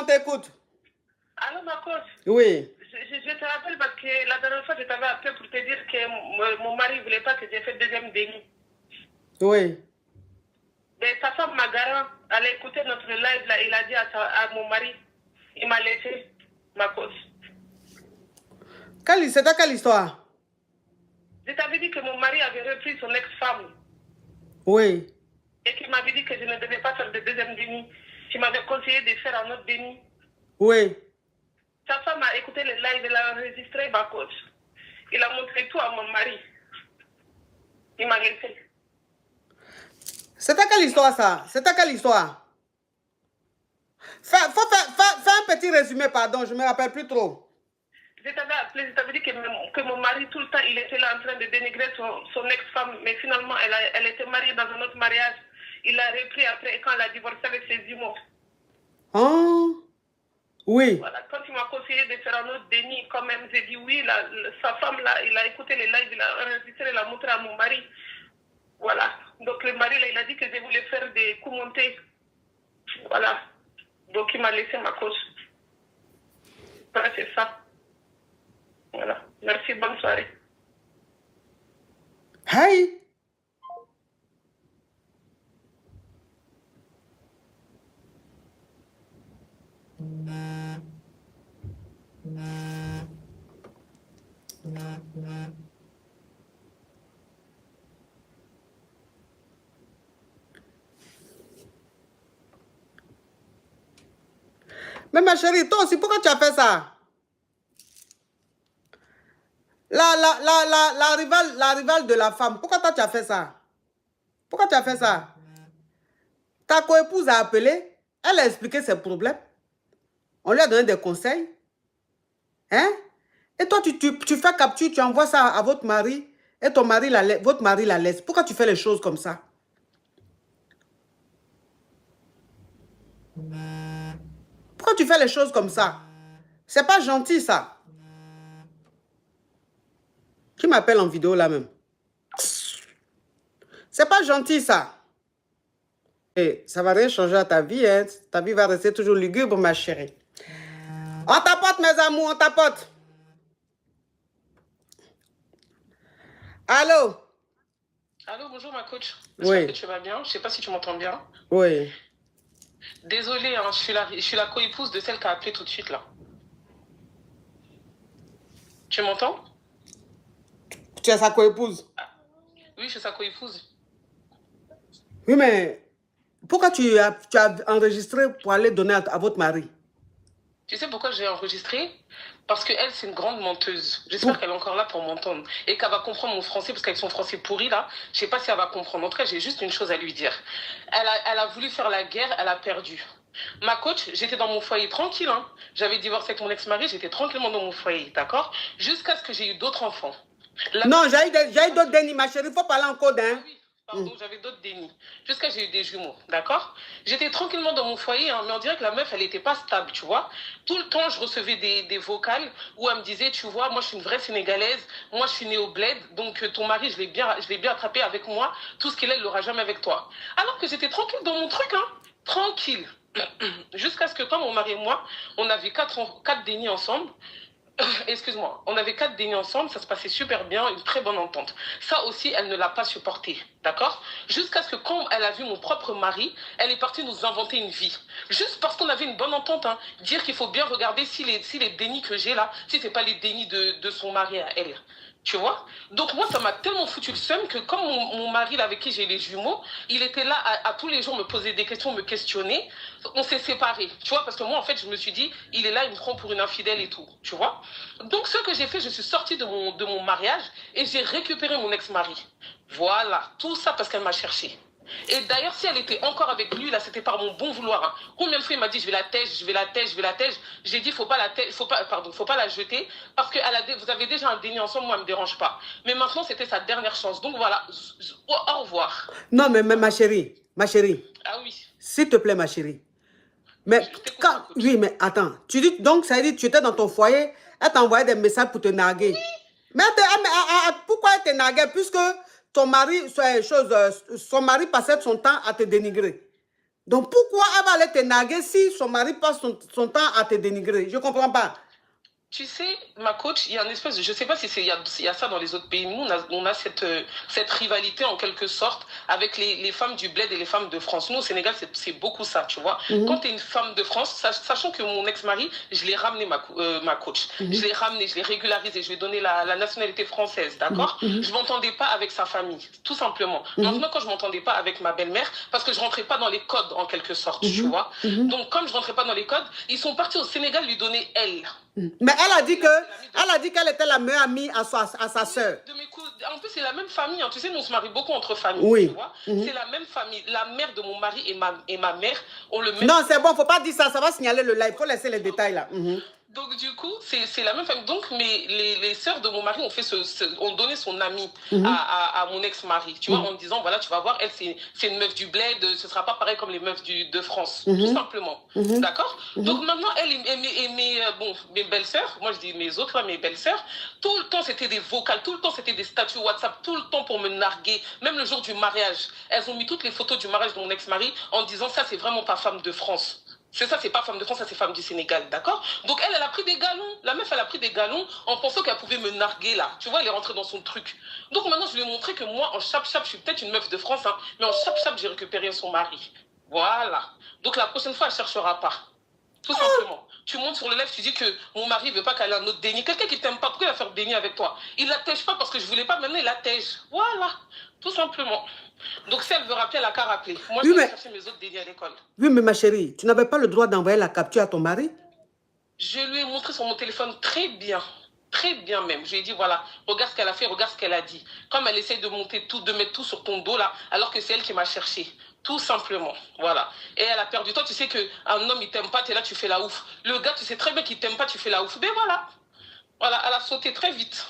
on t'écoute. Allô, ma coach? Oui. Je te rappelle parce que la dernière fois, je t'avais appelé pour te dire que mon mari ne voulait pas que j'ai fait deuxième déni. Oui. Mais sa femme, ma garant, elle a écouté notre live, là, il a dit à mon mari, il m'a laissé, ma coach. C'était quelle histoire? Je t'avais dit que mon mari avait repris son ex-femme. Oui. Et qu'il m'avait dit que je ne devais pas faire de deuxième déni. Tu m'avais conseillé de faire un autre déni. Oui. Sa femme a écouté le live, elle a enregistré ma coach. Il a montré tout à mon mari. Il m'a laissé. C'était quelle histoire ça? C'était quelle histoire? Fais un petit résumé, pardon, je ne me rappelle plus trop. Je t'avais appelé, je t'avais dit que mon mari, tout le temps, il était là en train de dénigrer son ex-femme, mais finalement, elle était mariée dans un autre mariage. Il l'a repris après, quand elle a divorcé avec ses jumeaux. Oh, oui. Voilà, quand il m'a conseillé de faire un autre déni, quand même, j'ai dit oui, sa femme, là, il a écouté les lives, il a enregistré, il a montré à mon mari. Voilà. Donc le mari, là, il a dit que je voulais faire des coups montés. Voilà. Donc il m'a laissé ma cause. Voilà, c'est ça. Voilà. Merci, bonne soirée. Hey. Mais ma chérie, toi aussi, pourquoi tu as fait ça? La rivale de la femme, pourquoi toi tu as fait ça? Pourquoi tu as fait ça? Ta coépouse a appelé, elle a expliqué ses problèmes. On lui a donné des conseils. Hein? Et toi, tu fais capture, tu envoies ça à votre mari, et ton mari votre mari la laisse. Pourquoi tu fais les choses comme ça? Pourquoi tu fais les choses comme ça? C'est pas gentil, ça. Qui m'appelle en vidéo là même? C'est pas gentil, ça. Et ça va rien changer à ta vie, hein? Ta vie va rester toujours lugubre, ma chérie. On tapote, mes amours, on tapote. Allô? Allô, bonjour ma coach. Oui. J'espère que tu vas bien. Je ne sais pas si tu m'entends bien. Oui. Désolée, hein, je suis la coépouse de celle qui a appelé tout de suite là. Tu m'entends? Tu es sa coépouse? Oui, je suis sa coépouse. Oui, mais pourquoi tu as enregistré pour aller donner à votre mari? Tu sais pourquoi j'ai enregistré? Parce qu'elle, c'est une grande menteuse. J'espère qu'elle est encore là pour m'entendre. Et qu'elle va comprendre mon français, parce qu'avec son français pourri, là, je sais pas si elle va comprendre. En tout cas, j'ai juste une chose à lui dire. Elle a voulu faire la guerre, elle a perdu. Ma coach, j'étais dans mon foyer tranquille. Hein. J'avais divorcé avec mon ex-mari, j'étais tranquillement dans mon foyer, d'accord? Jusqu'à ce que j'ai eu d'autres enfants. Non, j'ai eu d'autres dénis, ma chérie. Il faut parler en code, hein? Oui. Pardon, j'avais d'autres dénis. Jusqu'à j'ai eu des jumeaux, d'accord? J'étais tranquillement dans mon foyer, hein, mais on dirait que la meuf, elle n'était pas stable, tu vois. Tout le temps, je recevais des vocales où elle me disait, tu vois, moi, je suis une vraie Sénégalaise, moi, je suis née au bled, donc ton mari, je l'ai bien attrapé avec moi, tout ce qu'il a, il l'aura jamais avec toi. Alors que j'étais tranquille dans mon truc, hein, tranquille. Jusqu'à ce que quand mon mari et moi, on avait quatre dénis ensemble, excuse-moi, on avait 4 dénis ensemble, ça se passait super bien, une très bonne entente. Ça aussi, elle ne l'a pas supporté, d'accord? Jusqu'à ce que quand elle a vu mon propre mari, elle est partie nous inventer une vie. Juste parce qu'on avait une bonne entente, hein, dire qu'il faut bien regarder si les dénis que j'ai là, si c'est pas les dénis de son mari à elle. Tu vois? Donc moi, ça m'a tellement foutu le seum que comme mon mari, là, avec qui j'ai les jumeaux, il était là à tous les jours me poser des questions, me questionner. On s'est séparés, tu vois? Parce que moi, en fait, je me suis dit, il est là, il me prend pour une infidèle et tout, tu vois? Donc ce que j'ai fait, je suis sortie de mon mariage et j'ai récupéré mon ex-mari. Voilà, tout ça parce qu'elle m'a cherché. Et d'ailleurs, si elle était encore avec lui, là, c'était par mon bon vouloir. Hein. Combien de fois il m'a dit, je vais la tèche, je vais la tèche, je vais la tèche. J'ai dit, faut pas la jeter, parce que vous avez déjà un déni ensemble, moi, elle me dérange pas. Mais maintenant, c'était sa dernière chance. Donc voilà, au revoir. Non, mais ma chérie, Ah oui. S'il te plaît, ma chérie. Mais oui, mais attends, tu dis, donc ça veut dire que tu étais dans ton foyer, elle t'a envoyé des messages pour te narguer. Oui. Mais pourquoi elle te narguait, puisque ton mari, son mari passait son temps à te dénigrer? Donc, pourquoi elle va aller te narguer si son mari passe son temps à te dénigrer? Je ne comprends pas. Tu sais, ma coach, il y a une espèce de... Je ne sais pas si il y a ça dans les autres pays. Nous, on a cette rivalité, en quelque sorte, avec les femmes du bled et les femmes de France. Nous, au Sénégal, c'est beaucoup ça, tu vois. Quand tu es une femme de France, sachant que mon ex-mari, je l'ai ramené, ma coach. Je l'ai ramené, je l'ai régularisé, je lui ai donné la nationalité française, d'accord. Je ne m'entendais pas avec sa famille, tout simplement. Maintenant, quand je ne m'entendais pas avec ma belle-mère, parce que je ne rentrais pas dans les codes, en quelque sorte, tu vois. Donc, comme je ne rentrais pas dans les codes, ils sont partis au Sénégal lui donner elle. Mais elle a dit qu'elle était la meilleure amie à sa sœur. En plus, c'est la même famille. Hein. Tu sais, nous on se marie beaucoup entre familles. Oui. Tu vois, c'est la même famille. La mère de mon mari et ma mère ont le même... Non, c'est bon, il ne faut pas dire ça. Ça va signaler le live. Il faut laisser les détails là. Donc, du coup, c'est la même famille. Donc, les sœurs de mon mari ont donné son ami à mon ex-mari, tu vois, en disant, voilà, tu vas voir, elle, c'est une meuf du bled, ce ne sera pas pareil comme les meufs de France, tout simplement. D'accord. Donc, maintenant, elle et mes belles-sœurs, moi, je dis mes autres, mes belles-sœurs, tout le temps, c'était des vocales, tout le temps, c'était des statuts WhatsApp, tout le temps pour me narguer, même le jour du mariage. Elles ont mis toutes les photos du mariage de mon ex-mari en disant, ça, c'est vraiment pas femme de France. C'est ça, c'est pas femme de France, ça c'est femme du Sénégal, d'accord? Donc elle a pris des galons. La meuf, elle a pris des galons en pensant qu'elle pouvait me narguer là. Tu vois, elle est rentrée dans son truc. Donc maintenant, je lui ai montré que moi, en chap-chap, je suis peut-être une meuf de France, hein, mais en chap-chap, j'ai récupéré son mari. Voilà. Donc la prochaine fois, elle cherchera pas. Tout simplement. Tu montes sur le live, tu dis que mon mari veut pas qu'elle ait un autre déni. Quelqu'un qui t'aime pas, pourquoi il va faire déni avec toi? Il l'attège pas parce que je voulais pas, maintenant il l'attège. Voilà. Tout simplement. Donc si elle veut rappeler, elle a qu'à rappeler. Moi, je vais chercher mes autres dénis à l'école. Oui, mais ma chérie, tu n'avais pas le droit d'envoyer la capture à ton mari? Je lui ai montré sur mon téléphone très bien. Très bien même. Je lui ai dit, voilà, regarde ce qu'elle a fait, regarde ce qu'elle a dit. Comme elle essaie de monter tout, de mettre tout sur ton dos là, alors que c'est elle qui m'a cherché. Tout simplement. Voilà. Et elle a perdu. Toi, tu sais qu'un homme, il t'aime pas, tu es là, tu fais la ouf. Le gars, tu sais très bien qu'il t'aime pas, tu fais la ouf. Ben voilà. Voilà, elle a sauté très vite.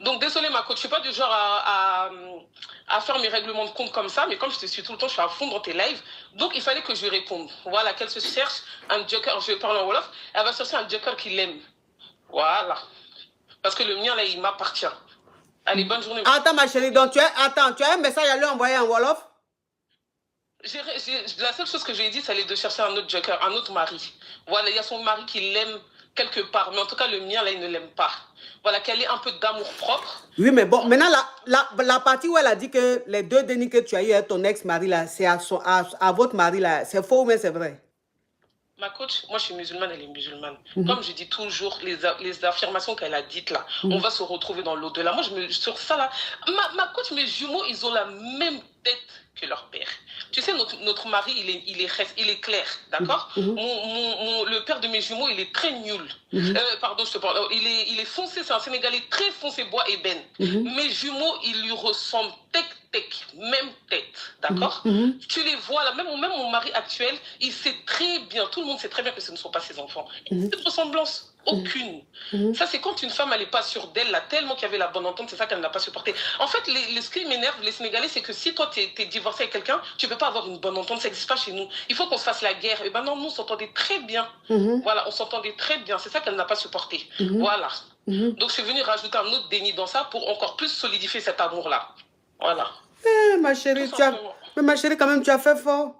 Donc, désolé ma coach, je suis pas du genre à faire mes règlements de compte comme ça, mais comme je te suis tout le temps, je suis à fond dans tes lives. Donc, il fallait que je lui réponde. Voilà, qu'elle se cherche un joker, je parle en Wolof, elle va chercher un joker qui l'aime. Voilà. Parce que le mien, là, il m'appartient. Allez, bonne journée. Attends, ma chérie, donc tu as un message à lui envoyer en Wolof? La seule chose que je lui ai dit, c'est de chercher un autre joker, un autre mari. Voilà, il y a son mari qui l'aime quelque part. Mais en tout cas, le mien, là, il ne l'aime pas. Voilà, qu'elle ait un peu d'amour propre. Oui, mais bon, maintenant, la partie où elle a dit que les 2 dénis que tu as eu avec ton ex-mari, là, c'est à votre mari, là, c'est faux ou mais c'est vrai? Ma coach, moi je suis musulmane, elle est musulmane. Comme je dis toujours, les affirmations qu'elle a dites là, on va se retrouver dans l'au-delà. Moi, sur ça là, ma coach, mes jumeaux, ils ont la même tête que leur père. Tu sais, notre mari, il est clair, d'accord? Le père de mes jumeaux, il est très nul. Pardon, je te parle. Il est foncé, c'est un Sénégalais très foncé, bois ébène. Mes jumeaux, ils lui ressemblent même tête, d'accord? Tu les vois là, même mon mari actuel, il sait très bien, tout le monde sait très bien que ce ne sont pas ses enfants. Il n'y a pas de ressemblance, aucune. Ça, c'est quand une femme, elle n'est pas sûre d'elle, là, tellement qu'il y avait la bonne entente, c'est ça qu'elle n'a pas supporté. En fait, ce qui m'énerve, les Sénégalais, c'est que si toi, tu es divorcé avec quelqu'un, tu ne peux pas avoir une bonne entente, ça n'existe pas chez nous. Il faut qu'on se fasse la guerre. Et ben non, nous, on s'entendait très bien. Voilà, on s'entendait très bien. C'est ça qu'elle n'a pas supporté. Voilà. Donc, je suis venue rajouter un autre déni dans ça pour encore plus solidifier cet amour-là. Voilà. Ma chérie, mais ma chérie, quand même, tu as fait fort.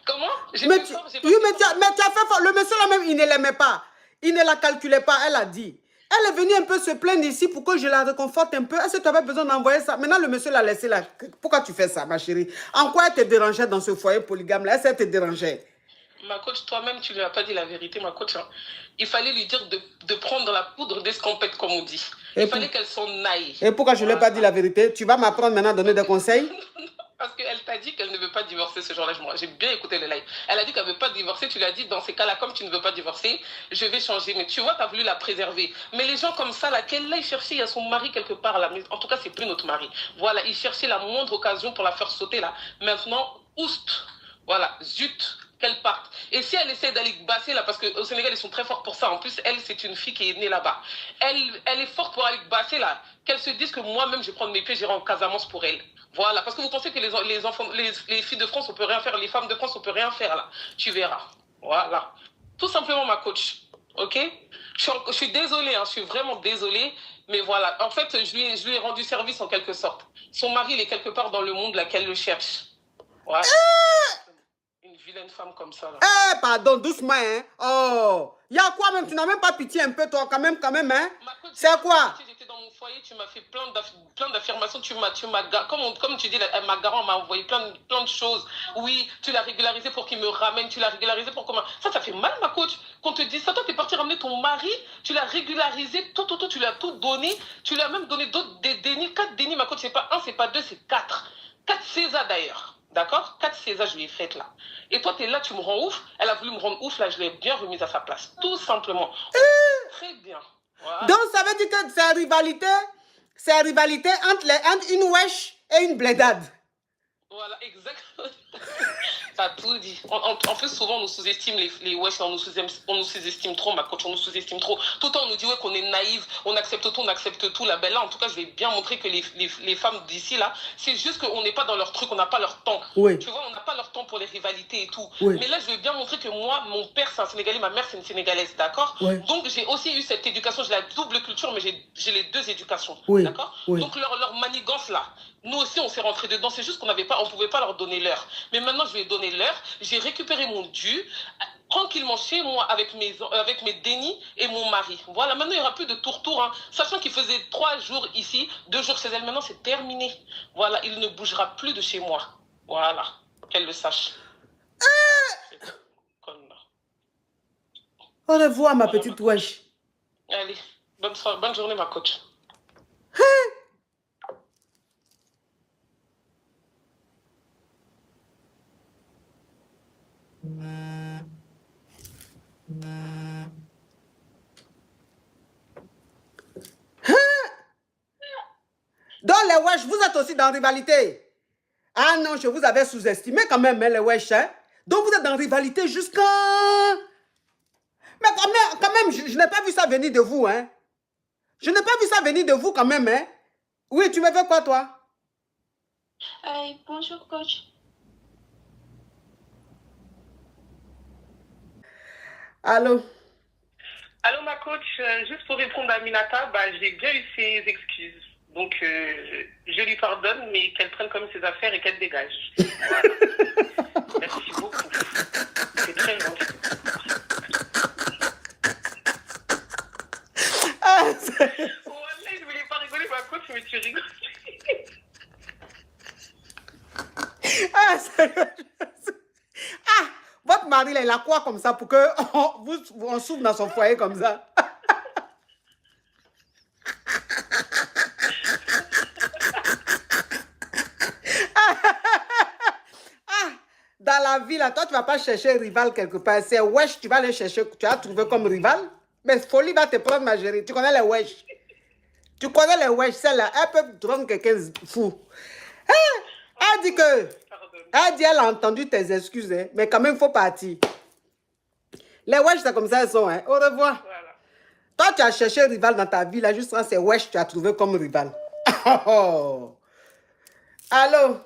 Comment? Oui, mais tu as fait fort. Le monsieur là-même, il ne l'aimait pas. Il ne la calculait pas, elle a dit. Elle est venue un peu se plaindre ici pour que je la réconforte un peu. Est-ce que tu avais besoin d'envoyer ça? Maintenant, le monsieur l'a laissé là. Pourquoi tu fais ça, ma chérie? En quoi elle te dérangeait dans ce foyer polygame là? Est-ce qu'elle te dérangeait? Ma coach, toi-même, tu ne lui as pas dit la vérité, ma coach. Hein. Il fallait lui dire de prendre la poudre d'escampette, comme on dit. Il fallait qu'elle s'en aille. Et pourquoi je ne lui ai pas dit la vérité? Tu vas m'apprendre maintenant à donner des conseils? Parce qu'elle t'a dit qu'elle ne veut pas divorcer ce jour-là. J'ai bien écouté le live. Elle a dit qu'elle ne veut pas divorcer. Tu lui as dit, dans ces cas-là, comme tu ne veux pas divorcer, je vais changer. Mais tu vois, tu as voulu la préserver. Mais les gens comme ça, là, qu'elle aille chercher, il y a son mari quelque part là. Mais en tout cas, c'est plus notre mari. Voilà, il cherchait la moindre occasion pour la faire sauter là. Maintenant, oust. Voilà, zut. Qu'elle parte. Et si elle essaie d'aller basser là, parce qu'au Sénégal, ils sont très forts pour ça. En plus, elle, c'est une fille qui est née là-bas. Elle est forte pour aller basser là. Qu'elle se dise que moi-même, je vais prendre mes pieds, j'irai en Casamance pour elle. Voilà. Parce que vous pensez que les filles de France, on peut rien faire. Les femmes de France, on peut rien faire là. Tu verras. Voilà. Tout simplement, ma coach. Ok? Je suis désolée, hein, je suis vraiment désolée. Mais voilà. En fait, je lui ai rendu service en quelque sorte. Son mari, il est quelque part dans le monde là qu'elle le cherche. Voilà. vilaine femme comme ça, là. Eh, pardon, doucement, hein. Oh, il y a quoi même? Tu n'as même pas pitié un peu, toi, quand même, hein? C'est quoi? J'étais dans mon foyer, tu m'as fait plein d'affirmations, comme tu dis, ma garant m'a envoyé plein de choses. Oui, tu l'as régularisé pour qu'il me ramène, tu l'as régularisé pour comment. Ça fait mal, ma coach, qu'on te dise ça. Toi, t'es parti ramener ton mari, tu l'as régularisé, tout, tu lui as tout donné, tu lui as même donné des dénis, 4 dénis, ma coach, c'est pas 1, c'est pas 2, c'est 4. 4 César d'ailleurs. D'accord? 4 César, je lui ai fait là. Et toi, tu es là, tu me rends ouf. Elle a voulu me rendre ouf, là, je l'ai bien remise à sa place. Tout simplement. Très bien. Voilà. Donc, ça veut dire que c'est rivalité entre une wesh et une blédade. Voilà, exactement. T'as tout dit. En fait, souvent, on nous sous-estime les wesh, on nous sous-estime trop, ma coach, on nous sous-estime trop. Tout le temps, on nous dit ouais, qu'on est naïve, on accepte tout. Là, ben là, en tout cas, je vais bien montrer que les femmes d'ici, là, c'est juste qu'on n'est pas dans leur truc, on n'a pas leur temps. Oui. Tu vois, on n'a pas leur temps pour les rivalités et tout. Oui. Mais là, je vais bien montrer que moi, mon père, c'est un Sénégalais, ma mère, c'est une Sénégalaise, d'accord? Oui. Donc, j'ai aussi eu cette éducation, j'ai la double culture, mais j'ai les 2 éducations, oui. d'accord? Oui. Donc, leur manigance, là, nous aussi, on s'est rentré dedans. C'est juste qu'on ne pouvait pas leur donner l'heure. Mais maintenant, je vais donner l'heure. J'ai récupéré mon dû tranquillement chez moi avec mes dénis et mon mari. Voilà, maintenant, il n'y aura plus de tour-tour. Hein. Sachant qu'il faisait 3 jours ici, 2 jours chez elle. Maintenant, c'est terminé. Voilà, il ne bougera plus de chez moi. Voilà, qu'elle le sache. Au revoir, ma petite wesh. Allez, bonne journée, ma coach. Donc les wesh, vous êtes aussi dans rivalité. Ah non, je vous avais sous-estimé quand même, hein, les wesh. Hein? Donc vous êtes dans rivalité jusqu'à... Mais quand même, je n'ai pas vu ça venir de vous. Hein? Je n'ai pas vu ça venir de vous quand même. Hein? Oui, tu me fais quoi, toi? Bonjour, coach. Allô? Allô, ma coach. Juste pour répondre à Minata, j'ai bien eu ses excuses. Donc, je lui pardonne, mais qu'elle prenne comme ses affaires et qu'elle dégage. Voilà. Merci beaucoup. C'est très gentil. Je voulais pas rigoler, ma coach, mais tu rigoles. Votre mari, là, il a quoi comme ça pour que on souffre dans son foyer comme ça? Dans la vie, là, toi, tu ne vas pas chercher rival quelque part. C'est wesh, tu vas aller chercher, tu as trouvé comme rival. Mais Folie va te prendre, ma chérie. Tu connais les wesh. Tu connais les wesh, celle-là. Elle peut prendre quelqu'un fou. Elle dit que... Elle a entendu tes excuses, hein, mais quand même, il faut partir. Les wesh, c'est comme ça, elles sont. Hein. Au revoir. Voilà. Toi, tu as cherché rival dans ta vie, là, juste quand c'est wesh, tu as trouvé comme rival. Allô?